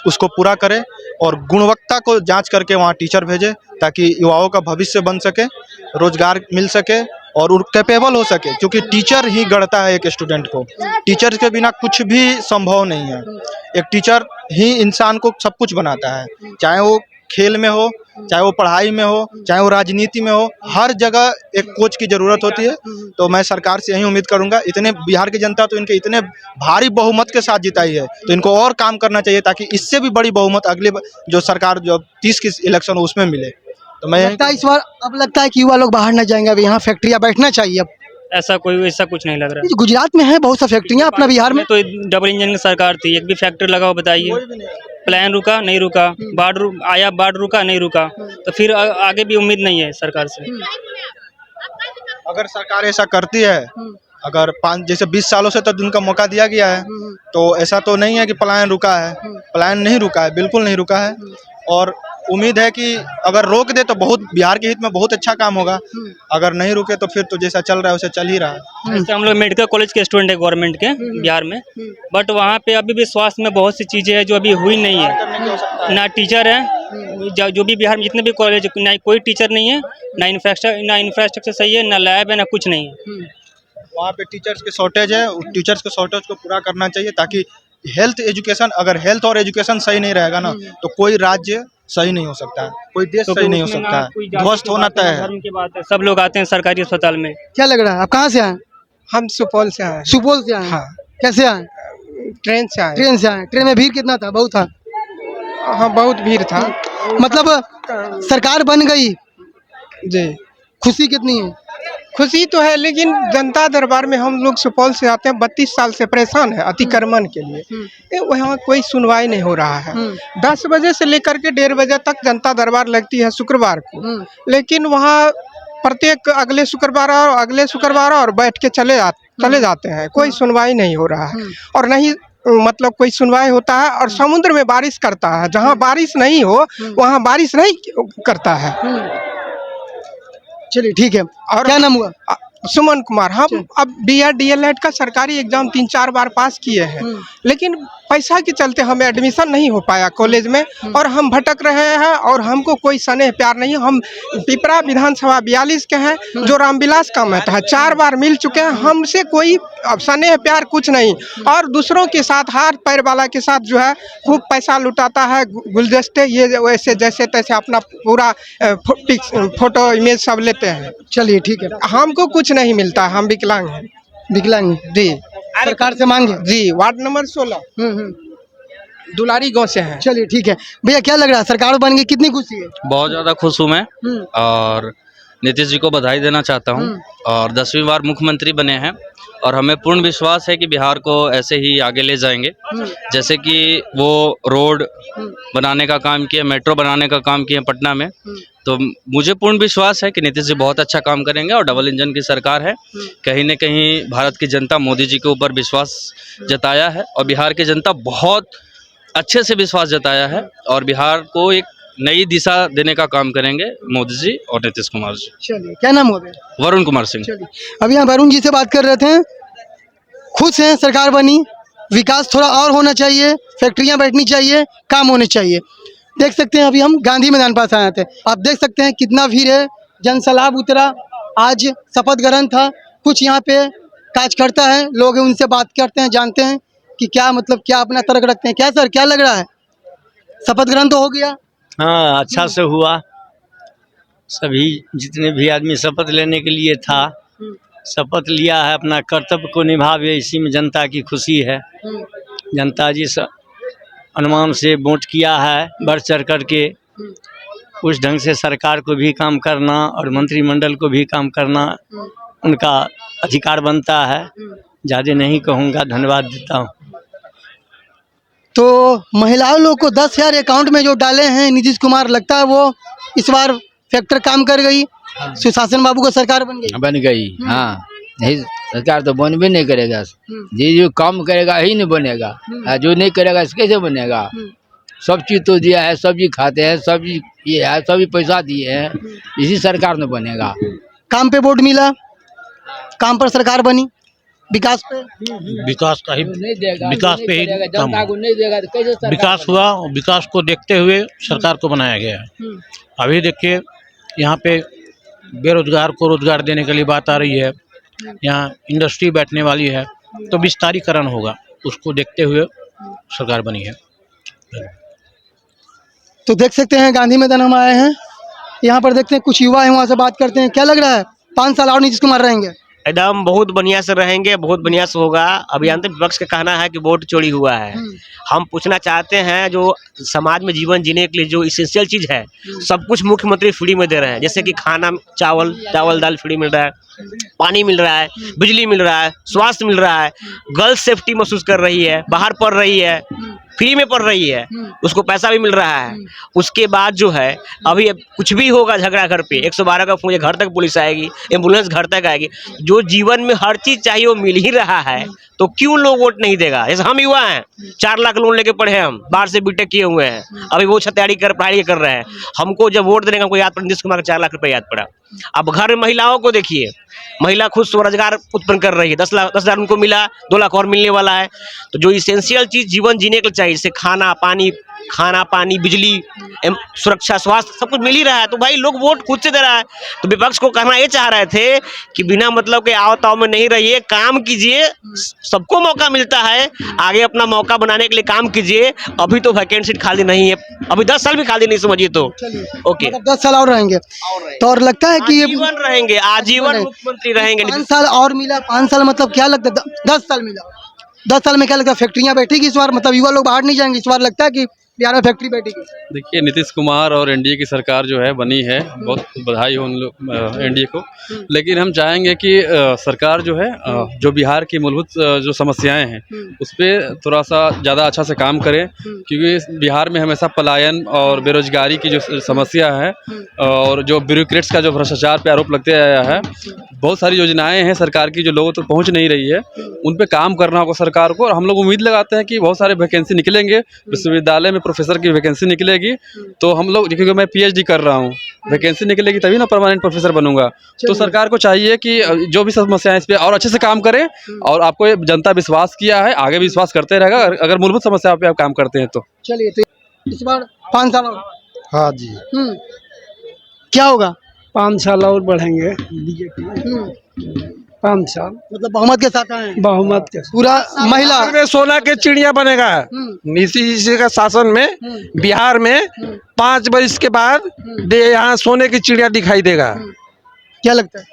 Speaker 12: उसको पूरा करें और गुणवत्ता को जांच करके वहाँ टीचर भेजे, ताकि युवाओं का भविष्य बन सके, रोजगार मिल सके और कैपेबल हो सके, क्योंकि टीचर ही गढ़ता है एक स्टूडेंट को। टीचर के बिना कुछ भी संभव नहीं है। एक टीचर ही इंसान को सब कुछ बनाता है, चाहे वो खेल में हो, चाहे वो पढ़ाई में हो, चाहे वो राजनीति में हो, हर जगह एक कोच की ज़रूरत होती है। तो मैं सरकार से यही उम्मीद करूंगा, इतने बिहार की जनता तो इनके इतने भारी बहुमत के साथ जिताई है, तो इनको और काम करना चाहिए ताकि इससे भी बड़ी बहुमत अगले जो सरकार जो 30 की इलेक्शन हो उसमें मिले। तो मैं
Speaker 1: लगता है इस बार अब लगता है कि युवा लोग बाहर न जाएंगे, अब यहाँ फैक्ट्रियाँ बैठना चाहिए। अब
Speaker 18: ऐसा कुछ नहीं लग रहा।
Speaker 1: गुजरात में है बहुत सा फैक्ट्रियाँ, अपना बिहार में
Speaker 18: तो डबल इंजन की सरकार थी, एक भी फैक्ट्री लगा हो बताइए? प्लान रुका नहीं रुका, बाढ़ रुका नहीं रुका, तो फिर आगे भी उम्मीद नहीं है सरकार से।
Speaker 12: अगर सरकार ऐसा करती है, अगर जैसे 20 सालों से तो उनका मौका दिया गया है, तो ऐसा तो नहीं है कि प्लान रुका है। प्लान नहीं रुका है, बिल्कुल नहीं रुका है। और उम्मीद है कि अगर रोक दे तो बहुत बिहार के हित में बहुत अच्छा काम होगा, अगर नहीं रुके तो फिर तो जैसा चल रहा है वैसे चल ही रहा है।
Speaker 18: जैसे हम लोग मेडिकल कॉलेज के स्टूडेंट है गवर्नमेंट के बिहार में, बट वहाँ पे अभी भी स्वास्थ्य में बहुत सी चीज़ें हैं जो अभी हुई नहीं है। ना टीचर है, जो भी बिहार में जितने भी कॉलेज, ना कोई टीचर नहीं है, ना इंफ्रास्ट्रक्चर सही है, ना लैब है, ना कुछ नहीं है।
Speaker 12: वहाँ पे टीचर्स के शॉर्टेज है, टीचर्स के शॉर्टेज को पूरा करना चाहिए, ताकि हेल्थ एजुकेशन, अगर हेल्थ और एजुकेशन सही नहीं रहेगा ना, तो कोई राज्य सही नहीं हो सकता है, कोई देश सही नहीं हो सकता है, ध्वस्त होना तय है।
Speaker 18: धर्म की बात है, सब लोग आते हैं सरकारी अस्पताल में।
Speaker 1: क्या लग रहा है, आप कहाँ से आए?
Speaker 19: हम सुपौल से आए।
Speaker 1: सुपौल से आए?
Speaker 19: हाँ।
Speaker 1: कैसे आए?
Speaker 19: ट्रेन से आए।
Speaker 1: ट्रेन से आए। ट्रेन में भीड़ कितना था? बहुत था?
Speaker 19: हाँ बहुत भीड़ था।
Speaker 1: मतलब सरकार बन गई
Speaker 19: जी,
Speaker 1: खुशी कितनी है?
Speaker 19: खुशी तो है, लेकिन जनता दरबार में हम लोग सुपौल से आते हैं, 32 साल से परेशान है अतिक्रमण के लिए। वहाँ कोई सुनवाई नहीं हो रहा है। 10 बजे से लेकर के 1:30 बजे तक जनता दरबार लगती है शुक्रवार को, लेकिन वहाँ प्रत्येक अगले शुक्रवार और बैठ के चले जाते हैं, कोई सुनवाई नहीं हो रहा है। और नहीं मतलब कोई सुनवाई होता है, और समुद्र में बारिश करता है, जहाँ बारिश नहीं हो वहाँ बारिश नहीं करता है।
Speaker 1: चलिए ठीक है। और क्या नाम हुआ?
Speaker 19: सुमन कुमार। हम अब B.Ed DLED का सरकारी एग्जाम 3-4 बार पास किए हैं, लेकिन पैसा के चलते हमें एडमिशन नहीं हो पाया कॉलेज में, और हम भटक रहे हैं और हमको कोई स्नेह प्यार नहीं। हम पिपरा विधानसभा 42 के हैं, जो रामविलास का मत है, 4 बार मिल चुके हैं, हमसे कोई स्नेह प्यार कुछ नहीं। और दूसरों के साथ, हाथ पैर वाला के साथ जो है खूब पैसा लुटाता है, गुलदस्ते ये वैसे जैसे तैसे अपना पूरा फोटो इमेज सब लेते हैं।
Speaker 1: चलिए ठीक है।
Speaker 19: हमको कुछ नहीं मिलता, हम विकलांग हैं।
Speaker 1: विकलांग जी, सरकार से मांगे
Speaker 19: जी। वार्ड नंबर 16 दुलारी गांव से हैं।
Speaker 1: चलिए ठीक है भैया, क्या लग रहा है, सरकार बन गई, कितनी खुशी है?
Speaker 20: बहुत ज़्यादा खुश हूँ मैं, और नीतीश जी को बधाई देना चाहता हूँ, और 10वीं बार मुख्यमंत्री बने हैं, और हमें पूर्ण विश्वास है कि बिहार को ऐसे ही आगे ले जाएंगे। जैसे कि वो रोड बनाने का काम किए, मेट्रो बनाने का काम किए पटना में, तो मुझे पूर्ण विश्वास है कि नीतीश जी बहुत अच्छा काम करेंगे, और डबल इंजन की सरकार है। कहीं न कहीं भारत की जनता मोदी जी के ऊपर विश्वास जताया है, और बिहार की जनता बहुत अच्छे से विश्वास जताया है, और बिहार को एक नई दिशा देने का काम करेंगे मोदी जी और नीतीश कुमार जी।
Speaker 1: चलिए, क्या नाम हो गया?
Speaker 20: वरुण कुमार सिंह।
Speaker 1: अब यहाँ वरुण जी से बात कर रहे थे, खुश हैं सरकार बनी, विकास थोड़ा और होना चाहिए, फैक्ट्रियाँ बैठनी चाहिए, काम होने चाहिए। देख सकते हैं अभी हम गांधी मैदान पास आए थे, आप देख सकते हैं कितना भीड़ है, जनसैलाब उतरा। आज शपथ ग्रहण था, कुछ यहाँ पे कार्यकर्ता है, लोग उनसे बात करते हैं, जानते हैं कि क्या मतलब क्या अपना तर्क रखते हैं। क्या सर, क्या लग रहा है, शपथ ग्रहण तो हो गया?
Speaker 21: हाँ, अच्छा से हुआ। सभी जितने भी आदमी शपथ लेने के लिए था, शपथ लिया है, अपना कर्तव्य को निभावे, इसी में जनता की खुशी है। जनता जी अनुमान से वोट किया है, बढ़ चढ़ करके उस ढंग से सरकार को भी काम करना और मंत्रिमंडल को भी काम करना उनका अधिकार बनता है। ज़्यादा नहीं कहूँगा, धन्यवाद देता हूँ।
Speaker 1: तो महिलाओं लोग को 10,000 अकाउंट में जो डाले हैं नीतीश कुमार, लगता है वो इस बार फैक्टर काम कर गई, सुशासन बाबू का सरकार बन गई।
Speaker 3: हाँ, नहीं सरकार तो बन भी नहीं करेगा, जो काम करेगा ही नहीं बनेगा, जो नहीं करेगा कैसे बनेगा। सब चीज तो दिया है, सब्जी खाते हैं, सब्जी ये है, सभी पैसा दिए हैं, इसी सरकार में बनेगा।
Speaker 1: काम पे वोट मिला, काम पर सरकार बनी, विकास पे
Speaker 22: विकास का ही विकास पे ही
Speaker 3: जनता को नहीं देगा तो कैसे
Speaker 22: विकास हुआ। विकास को देखते हुए सरकार को बनाया गया है। अभी देखिए यहाँ पे बेरोजगार को रोजगार देने के लिए बात आ रही है, यहाँ इंडस्ट्री बैठने वाली है, तो विस्तारीकरण होगा, उसको देखते हुए सरकार बनी है।
Speaker 1: तो देख सकते हैं गांधी मैदान हम आए हैं, यहाँ पर देखते हैं कुछ युवा हैं, वहाँ से बात करते हैं। क्या लग रहा है 5 साल और नीतीश कुमार रहेंगे?
Speaker 23: एकदम बहुत बढ़िया से रहेंगे, बहुत बढ़िया से होगा। अभी अंतिम विपक्ष का कहना है कि वोट चोरी हुआ है। हम पूछना चाहते हैं, जो समाज में जीवन जीने के लिए जो इसेंशियल चीज है, सब कुछ मुख्यमंत्री फ्री में दे रहे हैं, जैसे कि खाना, चावल दाल फ्री मिल रहा है, पानी मिल रहा है, बिजली मिल रहा है, स्वास्थ्य मिल रहा है, गर्ल्स सेफ्टी महसूस कर रही है, बाहर पढ़ रही है, फ्री में पढ़ रही है, उसको पैसा भी मिल रहा है। उसके बाद जो है अभी कुछ भी होगा झगड़ा घर पे 112 का फोन, घर तक पुलिस आएगी, एम्बुलेंस घर तक आएगी। जो जीवन में हर चीज चाहिए वो मिल ही रहा है, तो क्यों लोग वोट नहीं देगा? जैसे हम युवा हैं, 4 लाख लोन लेके पढ़े, हम बाहर से बीटेक किए हुए हैं, अभी वो पढ़ाई कर रहे हैं। हमको जब वोट देने का हमको याद पड़ा, नीतीश कुमार का 4 लाख रुपए याद पड़ा। अब घर में महिलाओं को देखिए, महिला खुद स्वरोजगार उत्पन्न कर रही है, 10 हज़ार उनको मिला, 2 लाख और मिलने वाला है। तो जो इसेंशियल चीज जीवन जीने के लिए चाहिए, जैसे खाना पानी, बिजली, सुरक्षा, स्वास्थ्य, सब कुछ मिल ही रहा है, तो भाई लोग वोट खुद से दे रहा है। तो विपक्ष को कहना ये चाह रहे थे कि बिना मतलब के आओ ताव में नहीं रहिए, काम कीजिए, सबको मौका मिलता है, आगे अपना मौका बनाने के लिए काम कीजिए। अभी तो वैकेंसी खाली नहीं है, अभी 10 साल भी खाली नहीं समझिए तो ओके,
Speaker 1: 10 साल और रहेंगे। तो और लगता है कि ये
Speaker 23: आजीवन रहेंगे, आजीवन मुख्यमंत्री रहेंगे।
Speaker 1: 5 साल और मिला, 5 साल मतलब क्या लगता है? 10 साल मिला, 10 साल में क्या लगता है? फैक्ट्रियां बैठेगी इस बार, मतलब युवा लोग बाहर नहीं जाएंगे इस बार? लगता है कि बिहार में फैक्ट्री बैठेगी?
Speaker 24: देखिए, नीतीश कुमार और एनडीए की सरकार जो है बनी है, बहुत बधाई हो उन लोग एनडीए को। लेकिन हम चाहेंगे कि सरकार जो है जो बिहार की मूलभूत जो समस्याएं हैं उस पर थोड़ा सा ज़्यादा अच्छा से काम करे, क्योंकि बिहार में हमेशा पलायन और बेरोजगारी की जो समस्या है और जो ब्यूरोक्रेट्स का जो भ्रष्टाचार पे आरोप लगते आया है, बहुत सारी योजनाएं हैं सरकार की जो लोगों तक पहुंच नहीं रही है, उन पे काम करना होगा सरकार को। और हम लोग उम्मीद लगाते हैं कि बहुत सारे वैकेंसी निकलेंगे, विश्वविद्यालय में प्रोफेसर की वैकेंसी निकलेगी, तो हम लोग, क्योंकि मैं पीएचडी कर रहा हूँ, वैकेंसी निकलेगी तभी ना परमानेंट प्रोफेसर बनूंगा। तो सरकार को चाहिए कि जो भी समस्याएं इस पे और अच्छे से काम करें, और आपको जनता विश्वास किया है, आगे भी विश्वास करते रहेगा अगर मूलभूत समस्या पे आप काम करते हैं तो।
Speaker 1: चलिए, तो इस बार 5 साल और?
Speaker 25: हाँ जी।
Speaker 1: क्या होगा?
Speaker 25: 5 साल और बढ़ेंगे बीजेपी। 5 साल
Speaker 1: मतलब बहुमत के साथ आए?
Speaker 25: बहुमत के
Speaker 1: पूरा महिला
Speaker 25: में सोना के चिड़िया बनेगा। नीतीश जी का शासन में बिहार में 5 वर्ष के बाद यहाँ सोने की चिड़िया दिखाई देगा।
Speaker 1: क्या लगता है?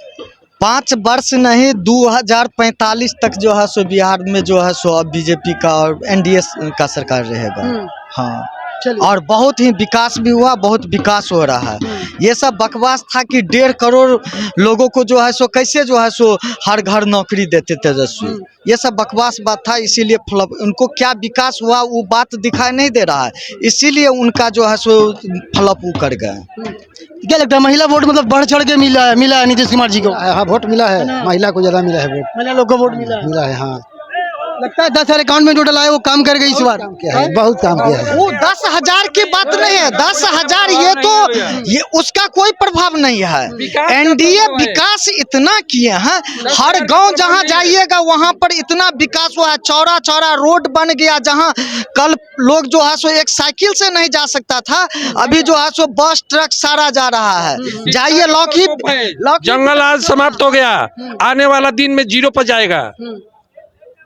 Speaker 26: 5 वर्ष नहीं, 2045 तक जो है सो बिहार में जो है सो अब बीजेपी का और एनडीए का सरकार रहेगा। हाँ, और बहुत ही विकास भी हुआ, बहुत विकास हो रहा है। ये सब बकवास था कि 1.5 करोड़ लोगों को जो है सो कैसे जो है सो हर घर नौकरी देते तेजस्वी, ये सब बकवास बात था। इसीलिए फ्लॉप, उनको क्या विकास हुआ वो बात दिखाई नहीं दे रहा है, इसीलिए उनका जो है सो फ्लॉप कर गए।
Speaker 1: क्या लगता है महिला वोट मतलब बढ़ चढ़ के मिला है नीतीश कुमार जी को?
Speaker 25: हाँ, वोट मिला है, महिला को ज्यादा मिला है वोट,
Speaker 1: महिला लोग को वोट मिला है।
Speaker 25: हाँ,
Speaker 1: लगता है 10,000 अकाउंट में टोटल आए, वो काम कर गई इस बार?
Speaker 25: बहुत काम किया है।
Speaker 26: वो 10,000 की बात नहीं है, 10,000 ये उसका कोई प्रभाव नहीं है। एनडीए विकास इतना किए हैं, हर गांव जहां जाइएगा वहां पर इतना विकास हुआ है, चौड़ा चौड़ा रोड बन गया, जहां कल लोग जो है सो एक साइकिल से नहीं जा सकता था, अभी जो है सो बस ट्रक सारा जा रहा है। जाइए लौकी
Speaker 25: जंगल आज समाप्त हो गया, आने वाला दिन में 0 पर जाएगा।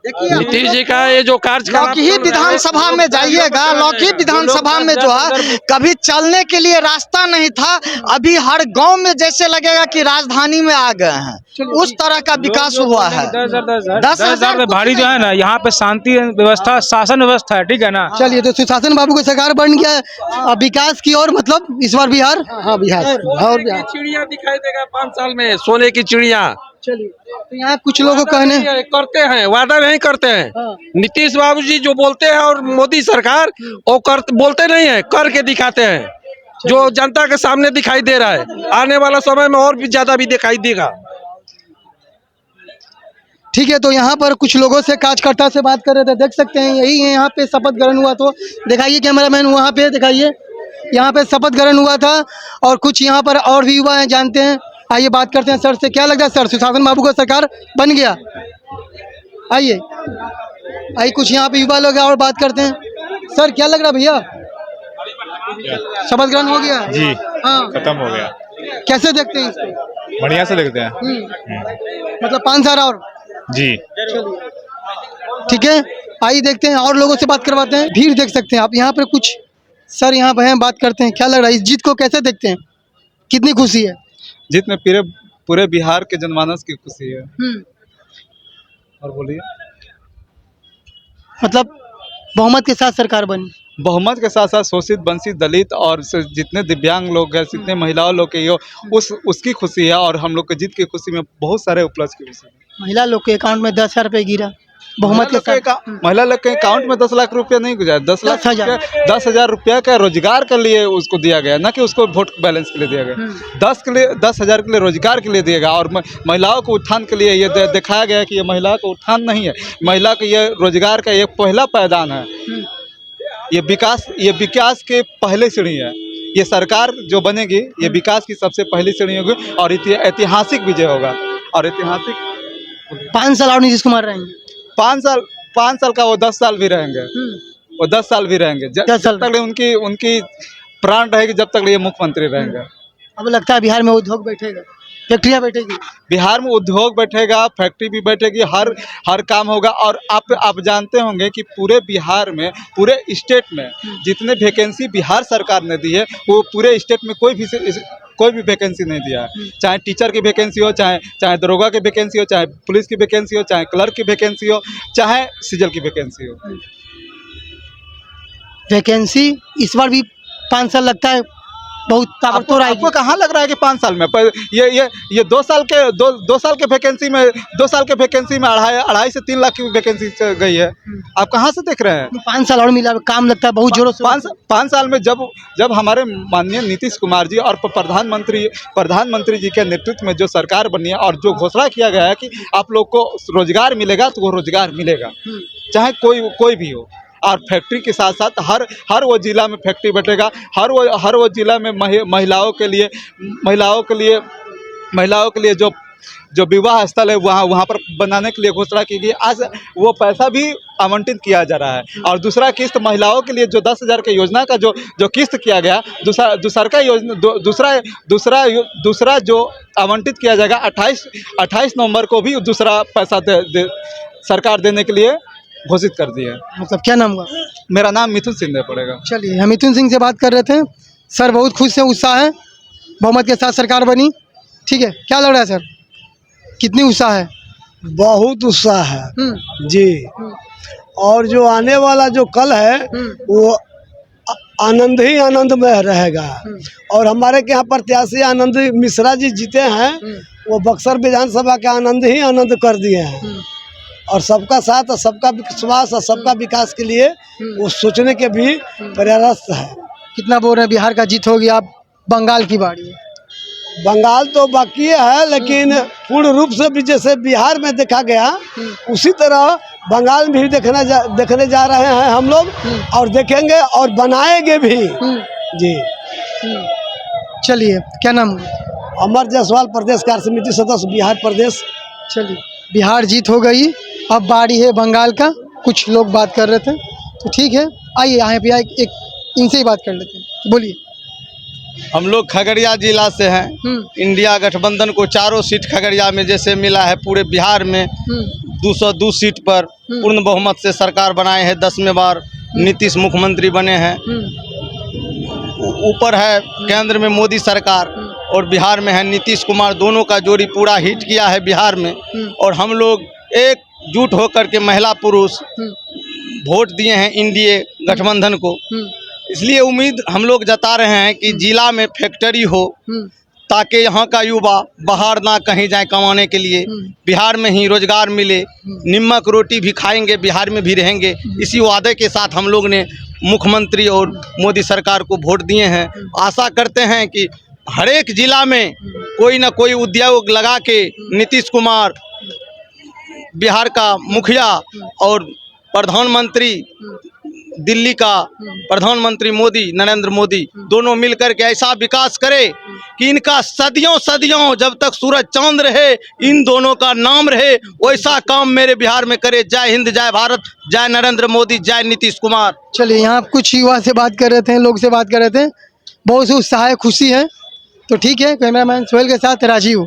Speaker 25: नीतीश जी का ये जो कार्यक्रम
Speaker 26: लौकी विधानसभा में जाइएगा, लौकी विधानसभा में जो है कभी चलने के लिए रास्ता नहीं था, अभी हर गांव में जैसे लगेगा कि राजधानी में आ गए हैं, उस तरह का विकास हुआ है।
Speaker 4: 10,000 में भारी जो है ना, यहाँ पे शांति व्यवस्था, शासन व्यवस्था है, ठीक है ना।
Speaker 1: चलिए, तो सुशासन बाबू की सरकार बन गया, विकास की ओर, मतलब इस बार बिहार, हाँ बिहार और बिहार
Speaker 25: चिड़िया दिखाई देगा 5 साल में, सोने की चिड़िया।
Speaker 1: चलिए, तो यहाँ कुछ लोगों का कहने
Speaker 25: करते हैं, वादा नहीं करते हैं। नीतीश बाबू जी जो बोलते हैं और मोदी सरकार वो बोलते नहीं है, करके दिखाते हैं, जो जनता के सामने दिखाई दे रहा है। आने वाला समय में और भी ज्यादा भी दिखाई देगा।
Speaker 1: ठीक है, तो यहाँ पर कुछ लोगों से कार्यकर्ता से बात कर रहे थे, देख सकते हैं यही है, यहाँ पे शपथ ग्रहण हुआ। तो दिखाइए कैमरामैन, वहाँ पे दिखाइए, यहाँ पे शपथ ग्रहण हुआ था और कुछ यहाँ पर और भी युवा हैं, जानते हैं। आइए बात करते हैं सर से, क्या लग रहा है सर, सुशासन बाबू का सरकार बन गया? आइए कुछ यहाँ पे युवा लोग हैं और बात करते हैं। सर क्या लग रहा है भैया, शपथ ग्रहण हो गया?
Speaker 5: जी
Speaker 1: हाँ,
Speaker 5: खत्म हो गया।
Speaker 1: कैसे देखते हैं इसको?
Speaker 5: बढ़िया से देखते हैं।
Speaker 1: मतलब 5 साल और?
Speaker 5: जी
Speaker 1: ठीक है, आइए देखते हैं और लोगों से बात करवाते हैं। भीड़ देख सकते हैं आप यहाँ पर, कुछ सर यहाँ पे हैं, बात करते हैं। क्या लग रहा है, इस जीत को कैसे देखते हैं, कितनी खुशी है?
Speaker 6: जीत में पूरे बिहार के जनमानस की खुशी है। और बोलिए,
Speaker 1: मतलब बहुमत के साथ सरकार बनी,
Speaker 6: बहुमत के साथ साथ शोषित, वंचित, दलित और जितने दिव्यांग लोग हैं, जितने महिलाओं लोग के उसकी खुशी है। और हम लोग के जीत की खुशी में बहुत सारे उपलब्ध की खुशी है।
Speaker 1: महिला लोग के अकाउंट में 10,000 रुपये गिरा, बहुमत के साथ।
Speaker 6: महिला लोग के अकाउंट में 10 लाख रुपया नहीं गुजरा, 10,000 रुपया का रोजगार के लिए उसको दिया गया, ना कि उसको वोट बैलेंस के लिए दिया गया। 10,000 के लिए रोजगार के लिए दिया गया। और महिलाओं को उत्थान के लिए ये दिखाया गया कि ये महिला का उत्थान नहीं है, महिला का ये रोजगार का एक पहला पायदान है। ये विकास के पहले सीढ़ी है। ये सरकार जो बनेगी, ये विकास की सबसे पहली सीढ़ी होगी और ऐतिहासिक विजय होगा। और ऐतिहासिक
Speaker 1: 5 साल और नीतीश कुमार रहेंगे।
Speaker 6: 5 साल का वो 10 साल भी रहेंगे, वो 10 साल भी रहेंगे, जब तक उनकी प्राण रहेगी, जब तक ये मुख्यमंत्री रहेंगे।
Speaker 1: अब लगता है बिहार में उद्योग बैठेगा, फैक्ट्रियाँ बैठेगी,
Speaker 6: बिहार में उद्योग बैठेगा, फैक्ट्री भी बैठेगी, हर काम होगा। और आप जानते होंगे कि पूरे बिहार में, पूरे स्टेट में जितने वैकेंसी बिहार सरकार ने दी है, वो पूरे स्टेट में कोई भी वैकेंसी नहीं दिया है। चाहे टीचर की वैकेंसी हो, चाहे दरोगा की वैकेंसी हो, चाहे पुलिस की वैकेंसी हो, चाहे क्लर्क की वैकेंसी हो, चाहे सीजल की वैकेंसी हो।
Speaker 1: वैकेंसी इस बार भी 5 साल लगता है, बहुत ताबड़तोड़ आएगी।
Speaker 6: आपको कहाँ लग रहा है कि 5 साल में? ये 2 साल के वैकेंसी में 2.5 से 3 लाख की वैकेंसी गई है। आप कहाँ से देख रहे हैं?
Speaker 1: 5 साल और मिला, काम लगता है बहुत जोरों से।
Speaker 6: 5 साल में जब हमारे माननीय नीतीश कुमार जी और प्रधानमंत्री जी के नेतृत्व में जो सरकार बनी है और जो घोषणा किया गया है कि आप लोग को रोजगार मिलेगा, तो वो रोजगार मिलेगा, चाहे कोई भी हो। और फैक्ट्री के साथ साथ हर वो जिला में फैक्ट्री बैठेगा, हर वो जिला में महिलाओं के लिए जो विवाह स्थल है वहाँ पर बनाने के लिए घोषणा की गई। आज वो पैसा भी आवंटित किया जा रहा है। और दूसरा किस्त महिलाओं के लिए जो 10,000 के योजना का जो किस्त किया गया, दूसरा जो आवंटित किया जाएगा 28 नवंबर को भी दूसरा पैसा सरकार देने के लिए घोषित कर दिया है।
Speaker 1: मतलब क्या नाम हुआ?
Speaker 6: मेरा नाम मिथुन सिंह पड़ेगा।
Speaker 1: चलिए, हम मिथुन सिंह से बात कर रहे थे। सर बहुत खुश है, उत्साह है, बहुमत के साथ सरकार बनी, ठीक है। क्या लग रहा है सर, कितनी उत्साह है?
Speaker 7: बहुत उत्साह है जी। और जो आने वाला जो कल है वो आनंद ही आनंदमय रहेगा। और हमारे के यहाँ प्रत्याशी आनंद मिश्रा जी जीते हैं, वो बक्सर विधानसभा का आनंद ही आनंद कर दिए हैं। और सबका साथ और सबका विश्वास और सबका विकास के लिए वो सोचने के भी प्रयास है।
Speaker 1: कितना बोल रहे हैं बिहार का जीत होगी, आप बंगाल की बारी है?
Speaker 7: बंगाल तो बाकी है, लेकिन पूर्ण रूप से भी जैसे बिहार में देखा गया, उसी तरह बंगाल में भी देखने जा रहे हैं हम लोग, और देखेंगे और बनाएंगे भी जी।
Speaker 1: चलिए, क्या नाम?
Speaker 7: अमर जायसवाल, प्रदेश कार्य समिति सदस्य, बिहार प्रदेश।
Speaker 1: चलिए, बिहार जीत हो गई, अब बारी है बंगाल का। कुछ लोग बात कर रहे थे, तो ठीक है, आइए यहाँ पे एक इनसे ही बात कर लेते हैं। बोलिए।
Speaker 8: हम लोग खगड़िया जिला से हैं। इंडिया गठबंधन को 4 सीट खगड़िया में जैसे मिला है, पूरे बिहार में 202 सीट पर पूर्ण बहुमत से सरकार बनाए हैं, 10वें बार नीतीश मुख्यमंत्री बने हैं। ऊपर है केंद्र में मोदी सरकार और बिहार में है नीतीश कुमार, दोनों का जोड़ी पूरा हिट किया है बिहार में। और हम लोग एकजुट होकर के महिला पुरुष वोट दिए हैं एनडीए गठबंधन को। इसलिए उम्मीद हम लोग जता रहे हैं कि जिला में फैक्ट्री हो ताकि यहाँ का युवा बाहर ना कहीं जाए कमाने के लिए, बिहार में ही रोजगार मिले, नमक रोटी भी खाएंगे, बिहार में भी रहेंगे। इसी वादे के साथ हम लोग ने मुख्यमंत्री और मोदी सरकार को वोट दिए हैं। आशा करते हैं कि हर एक जिला में कोई ना कोई उद्योग लगा के नीतीश कुमार बिहार का मुखिया और प्रधानमंत्री दिल्ली का प्रधानमंत्री मोदी, नरेंद्र मोदी, दोनों मिलकर के ऐसा विकास करे कि इनका सदियों सदियों जब तक सूरज चांद रहे इन दोनों का नाम रहे, वैसा काम मेरे बिहार में करे। जय हिंद, जय भारत, जय नरेंद्र मोदी, जय नीतीश कुमार।
Speaker 1: चलिए, यहाँ कुछ युवा से बात कर रहे थे, लोग से बात कर रहे थे, बहुत उत्साह है, खुशी है। तो ठीक है, कैमरामैन सोहेल के साथ राजीव।